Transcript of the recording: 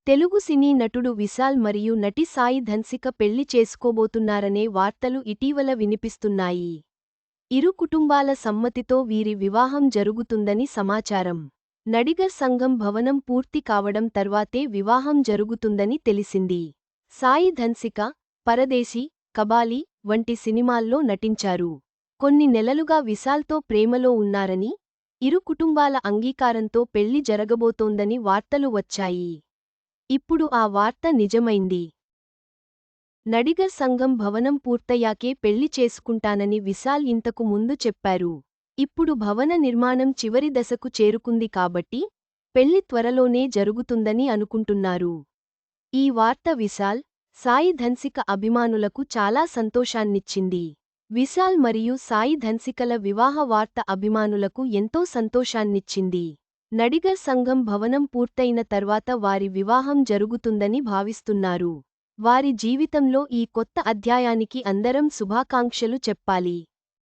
తెలుగు సినీ నటుడు విశాల్ మరియు నటి సాయి ధన్సిక పెళ్లి చేసుకోబోతున్నారనే వార్తలు ఇటీవల వినిపిస్తున్నాయి. ఇరు కుటుంబాల సమ్మతితో వీరి వివాహం జరుగుతుందని సమాచారం. నడిగర్ సంఘం భవనం పూర్తి కావడం తర్వాతే వివాహం జరుగుతుందని తెలిసింది. సాయి ధన్సిక, పరదేశీ, కబాలీ వంటి సినిమాల్లో నటించారు. కొన్ని నెలలుగా విశాల్తో ప్రేమలో ఉన్నారని, ఇరు కుటుంబాల అంగీకారంతో పెళ్లి జరగబోతోందని వార్తలు వచ్చాయి. ఇప్పుడు ఆ వార్త నిజమైంది. నడిగర్ సంఘం భవనం పూర్తయ్యాకే పెళ్లి చేసుకుంటానని విశాల్ ఇంతకు ముందు చెప్పారు. ఇప్పుడు భవన నిర్మాణం చివరి దశకు చేరుకుంది కాబట్టి పెళ్లి త్వరలోనే జరుగుతుందని అనుకుంటున్నారు. ఈ వార్త విశాల్, సాయి ధన్సిక అభిమానులకు చాలా సంతోషాన్నిచ్చింది. విశాల్ మరియు సాయి ధన్సికల వివాహ వార్త అభిమానులకు ఎంతో సంతోషాన్నిచ్చింది. నడిగర్ సంఘం భవనం పూర్తయిన తర్వాత వారి వివాహం జరుగుతుందని భావిస్తున్నారు. వారి జీవితంలో ఈ కొత్త అధ్యాయానికి అందరం శుభాకాంక్షలు చెప్పాలి.